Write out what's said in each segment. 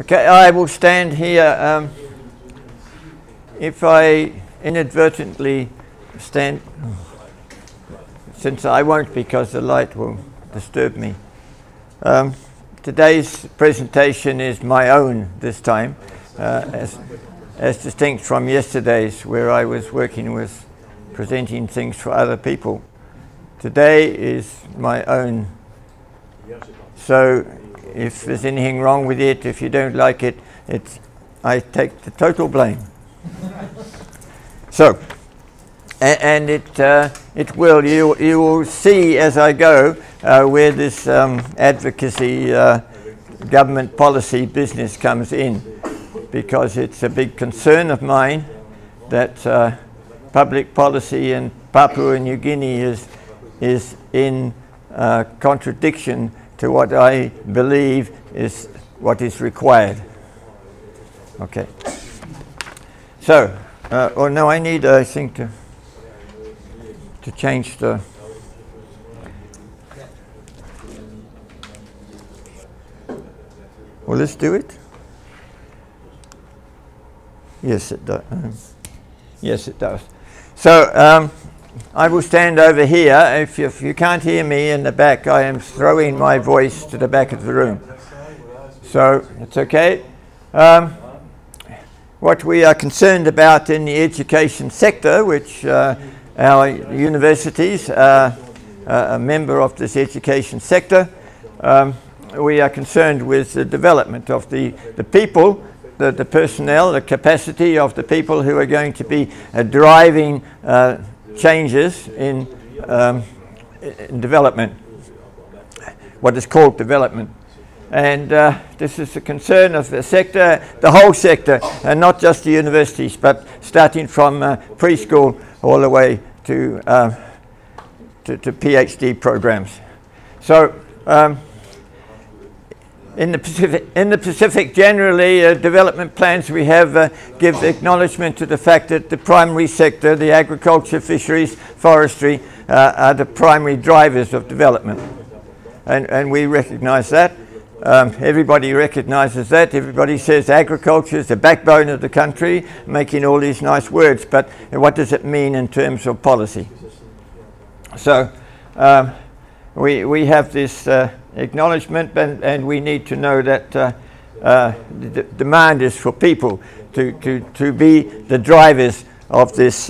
Okay, I will stand here. If I inadvertently stand, since I won't because the light will disturb me. Today's presentation is my own this time, as distinct from yesterday's where I was working with presenting things for other people. Today is my own. So if there's anything wrong with it, if you don't like it, I take the total blame. So, and it will, you will see as I go where this advocacy, government policy business comes in, because it's a big concern of mine that public policy in Papua New Guinea is in contradiction to what I believe is what is required. Okay. So, oh no, I need, I think, to change the. Well, let's do it. Yes, it does. Yes, it does. So, I will stand over here. If you can't hear me in the back, I am throwing my voice to the back of the room. So, it's okay. What we are concerned about in the education sector, which our universities are a member of this education sector, we are concerned with the development of the people, the personnel, the capacity of the people who are going to be driving changes in development, what is called development. And this is a concern of the sector, the whole sector, and not just the universities, but starting from preschool all the way to PhD programs. So in the Pacific generally, development plans we have give acknowledgement to the fact that the primary sector, the agriculture, fisheries, forestry, are the primary drivers of development. And we recognize that. Everybody recognizes that. Everybody says agriculture is the backbone of the country, making all these nice words, but what does it mean in terms of policy? So we have this acknowledgement, and we need to know that the demand is for people to be the drivers of this.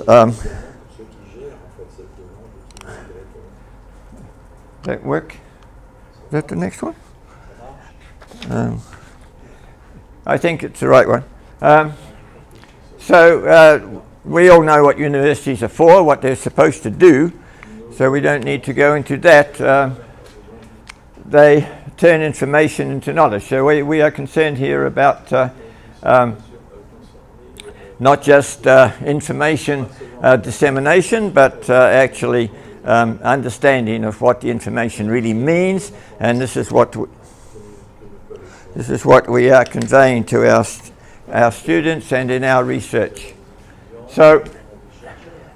That work? Is that the next one? I think it's the right one. So we all know what universities are for, what they're supposed to do, so we don't need to go into that. They turn information into knowledge. So we are concerned here about not just information dissemination, but actually understanding of what the information really means, and this is what we are conveying to our students and in our research. So,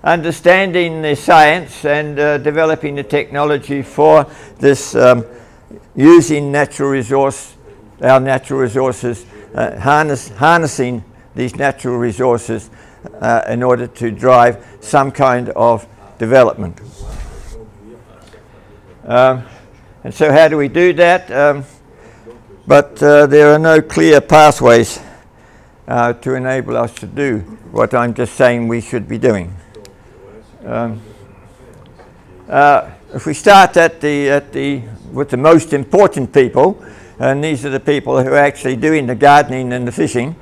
understanding the science and developing the technology for this, using our natural resources, harnessing these natural resources in order to drive some kind of development. And so how do we do that? But there are no clear pathways to enable us to do what I'm just saying we should be doing. If we start with the most important people, and these are the people who are actually doing the gardening and the fishing,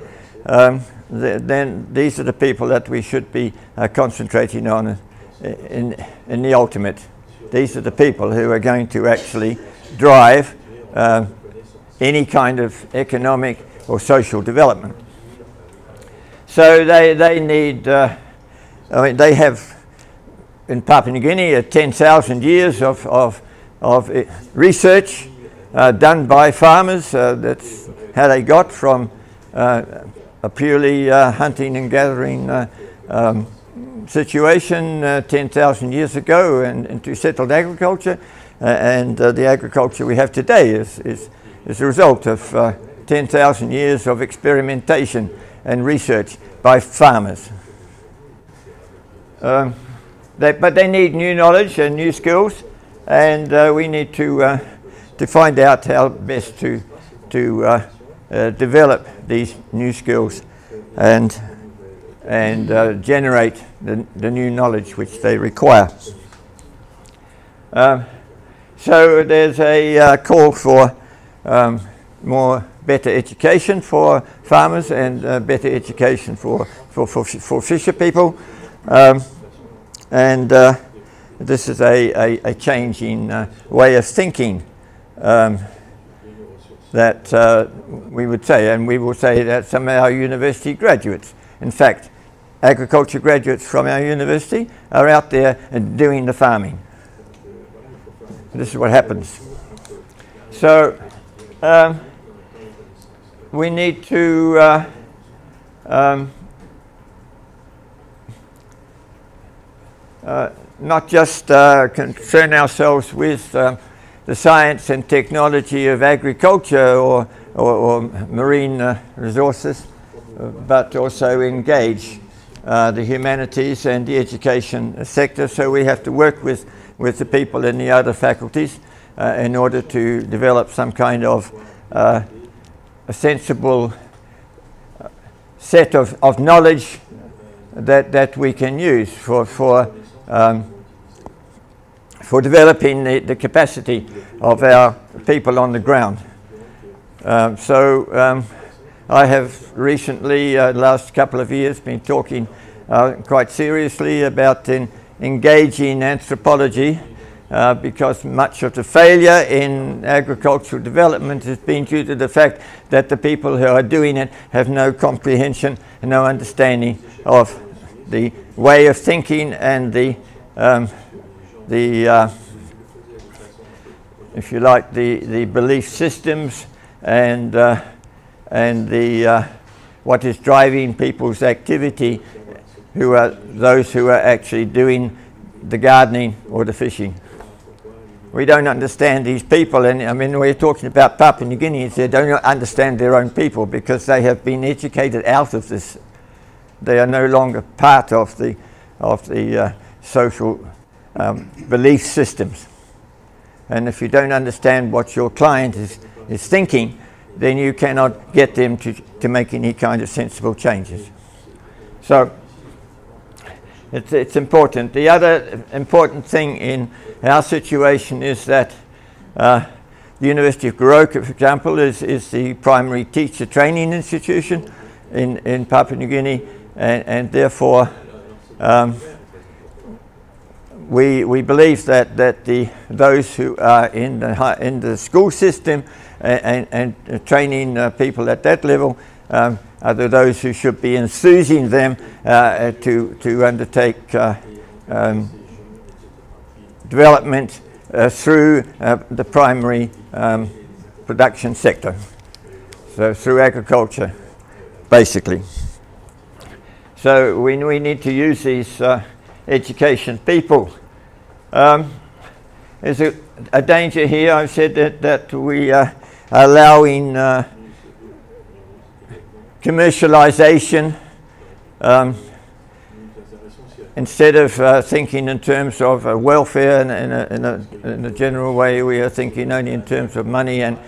then these are the people that we should be concentrating on in the ultimate. These are the people who are going to actually drive any kind of economic or social development. So they need, I mean, they have in Papua New Guinea 10,000 years of research done by farmers. That's how they got from a purely hunting and gathering situation 10,000 years ago into settled agriculture, and the agriculture we have today is a result of 10,000 years of experimentation and research by farmers. But they need new knowledge and new skills, and we need to find out how best to develop these new skills and generate the new knowledge which they require. So there's a call for better education for farmers and better education for fisher people. And this is a change in way of thinking that we would say, and we will say that some of our university graduates, in fact, agriculture graduates from our university, are out there and doing the farming. This is what happens. So we need to not just concern ourselves with the science and technology of agriculture or marine resources, but also engage the humanities and the education sector. So we have to work with the people in the other faculties in order to develop some kind of a sensible set of knowledge that we can use for developing the capacity of our people on the ground. I have recently, the last couple of years, been talking quite seriously about engaging anthropology because much of the failure in agricultural development has been due to the fact that the people who are doing it have no comprehension and no understanding of the way of thinking and the if you like, the belief systems and what is driving people's activity, who are those who are actually doing the gardening or the fishing. We don't understand these people, and I mean, we're talking about Papua New Guineans. They don't understand their own people because they have been educated out of this. They are no longer part of the social belief systems. And if you don't understand what your client is thinking, then you cannot get them to make any kind of sensible changes. So it's important. The other important thing in our situation is that the University of Goroka, for example, is the primary teacher training institution in Papua New Guinea, and therefore we believe that those who are in the school system and training people at that level are those who should be enthusing them to undertake development through the primary production sector, so through agriculture, basically. So we need to use these education people. There's a danger here. I've said that we are allowing commercialization instead of thinking in terms of welfare in a general way. We are thinking only in terms of money and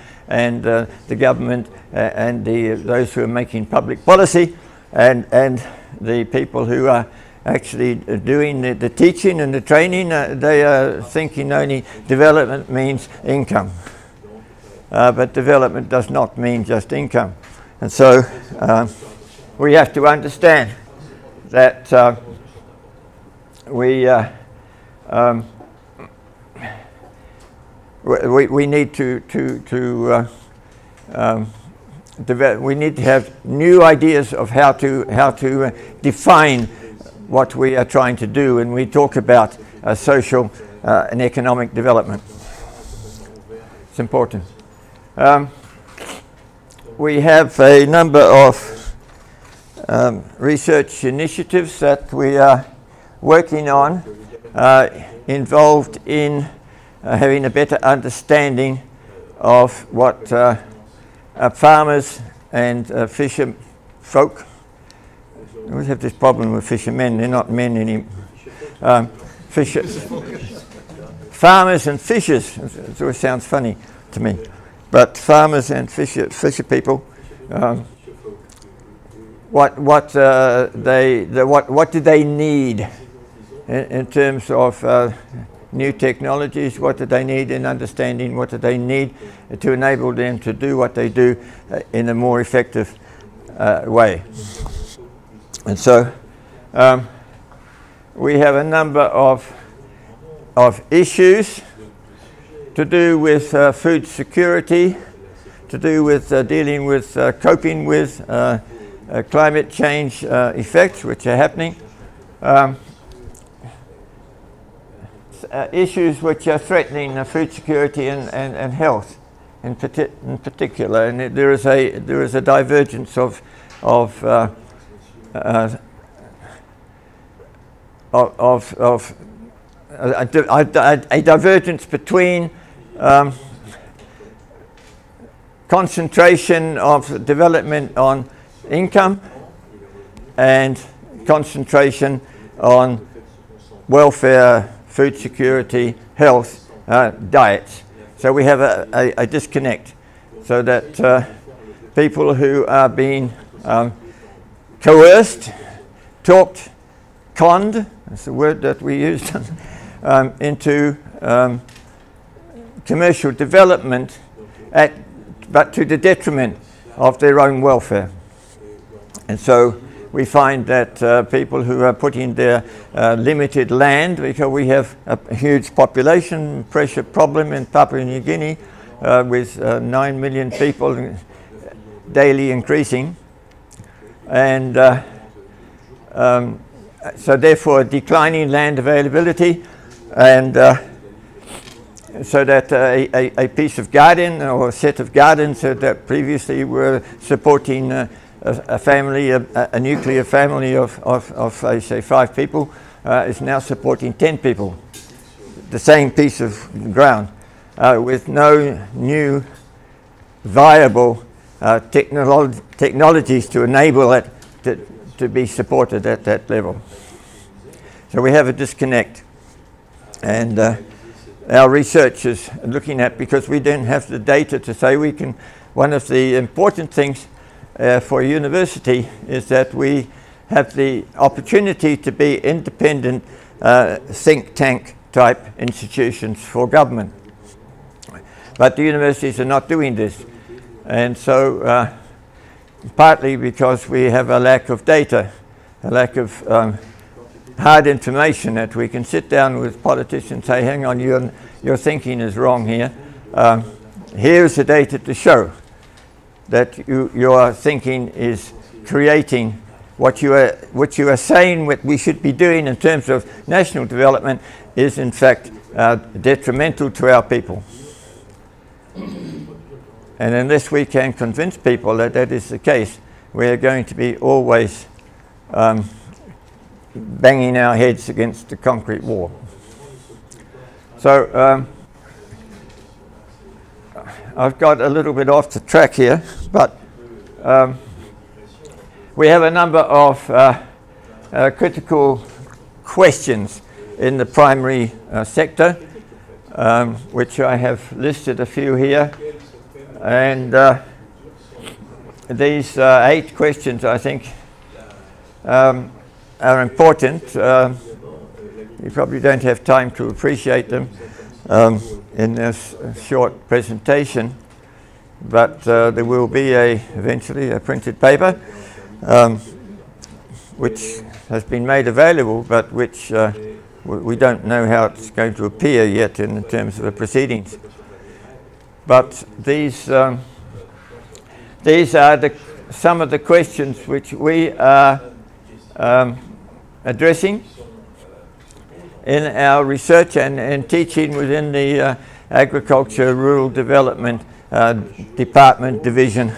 the government and those who are making public policy and the people who are actually doing the teaching and the training. They are thinking only development means income, but development does not mean just income. And so we have to understand that we need to we need to have new ideas of how to define what we are trying to do when we talk about social and economic development. It's important. We have a number of research initiatives that we are working on, involved in having a better understanding of what farmers and fisher folk. I always have this problem with fishermen, they're not men anymore. Farmers and fishers, it always sounds funny to me, but farmers and fisher people, what do they need in terms of new technologies? What do they need in understanding? What do they need to enable them to do what they do in a more effective way? And so we have a number of issues to do with food security, to do with dealing with coping with climate change effects which are happening, issues which are threatening food security and health in particular, and there is a divergence of a divergence between concentration of development on income and concentration on welfare, food security, health, diets. So we have a disconnect, so that people who are being coerced, talked, conned, that's the word that we used, into commercial development, but to the detriment of their own welfare. And so we find that people who are putting their limited land, because we have a huge population pressure problem in Papua New Guinea with 9 million people daily increasing, and so therefore declining land availability, and so that a piece of garden or a set of gardens that previously were supporting a family, a nuclear family of say 5 people, is now supporting 10 people. The same piece of ground with no new viable technologies to enable it to be supported at that level. So we have a disconnect, and our research is looking at, because we don't have the data to say we can. One of the important things for a university is that we have the opportunity to be independent think tank type institutions for government, but the universities are not doing this, and so partly because we have a lack of data, a lack of hard information that we can sit down with politicians and say, hang on, your thinking is wrong here. Here's the data to show that your thinking is creating what you are saying what we should be doing in terms of national development is in fact detrimental to our people. And unless we can convince people that that is the case, we are going to be always banging our heads against the concrete wall. So I've got a little bit off the track here, but we have a number of critical questions in the primary sector, which I have listed a few here. And these 8 questions, I think, are important. You probably don't have time to appreciate them in this short presentation, but there will be eventually a printed paper which has been made available, but which we don't know how it's going to appear yet in terms of the proceedings. But these are some of the questions which we are addressing in our research and teaching within the Agriculture Rural Development Department Division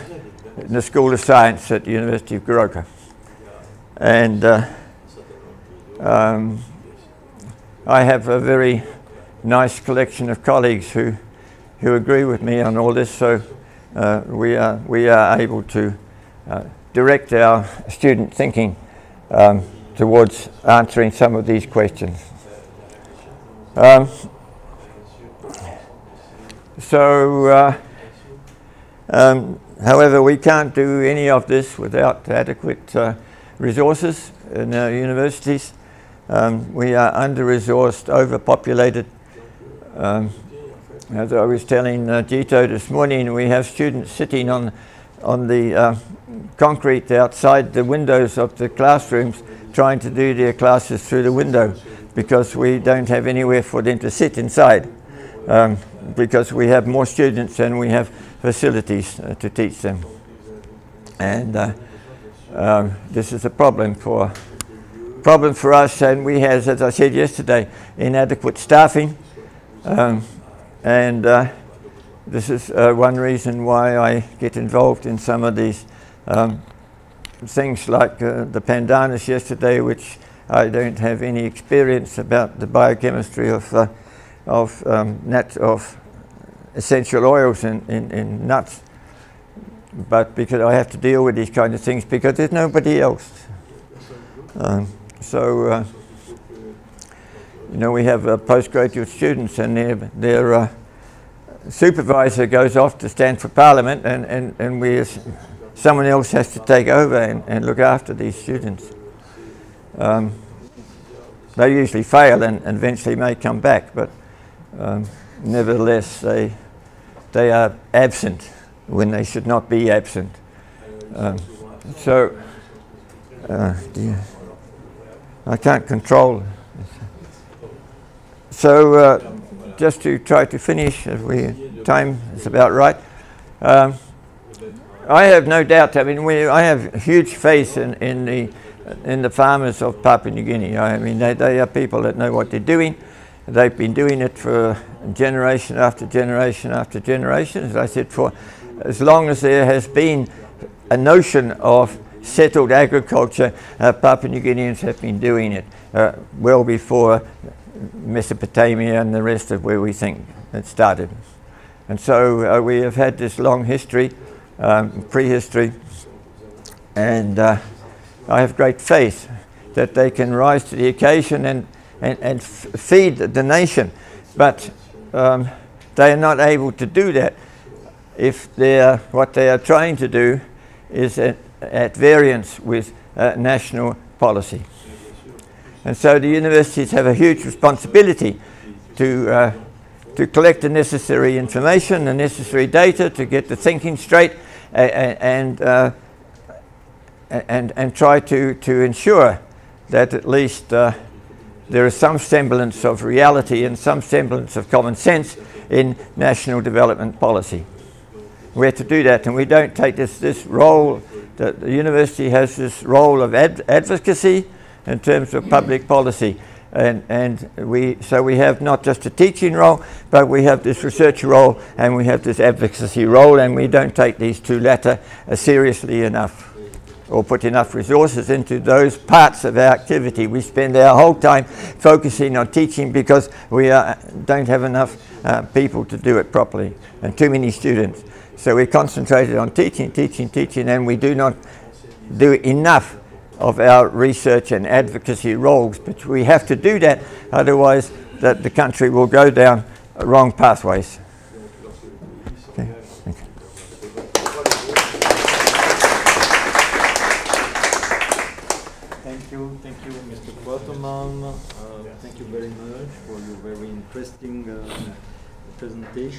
in the School of Science at the University of Goroka. And I have a very nice collection of colleagues who agree with me on all this, so we are able to direct our student thinking towards answering some of these questions. However, we can't do any of this without adequate resources in our universities. We are under-resourced, overpopulated. As I was telling Gito this morning, we have students sitting on the concrete outside the windows of the classrooms trying to do their classes through the window because we don't have anywhere for them to sit inside, because we have more students than we have facilities to teach them. And this is a problem for us, and we have, as I said yesterday, inadequate staffing, and this is one reason why I get involved in some of these things like the pandanus yesterday, which I don't have any experience about the biochemistry of essential oils in nuts, but because I have to deal with these kind of things because there's nobody else. You know, we have postgraduate students, and their supervisor goes off to stand for Parliament, and someone else has to take over and look after these students. They usually fail and eventually may come back, but nevertheless they are absent when they should not be absent. I can't control. So just to try to finish, time is about right. I have no doubt. I mean, I have huge faith in the farmers of Papua New Guinea. I mean, they are people that know what they're doing. They've been doing it for generation after generation after generation. As I said, for as long as there has been a notion of settled agriculture, Papua New Guineans have been doing it well before Mesopotamia and the rest of where we think it started. And so we have had this long history, prehistory, and I have great faith that they can rise to the occasion and feed the nation. But they are not able to do that if what they are trying to do is at variance with national policy. And so the universities have a huge responsibility to collect the necessary information, the necessary data, to get the thinking straight, and try to ensure that at least there is some semblance of reality and some semblance of common sense in national development policy. We have to do that, and we don't take this role. The university has this role of advocacy in terms of public policy, and we have not just a teaching role, but we have this research role and we have this advocacy role, and we don't take these two latter seriously enough, or put enough resources into those parts of our activity. We spend our whole time focusing on teaching because we don't have enough people to do it properly, and too many students. So we're concentrated on teaching, and we do not do enough of our research and advocacy roles. But we have to do that, otherwise the country will go down wrong pathways. Okay. Thank you, Mr. Quartermain. Thank you very much for your very interesting presentation.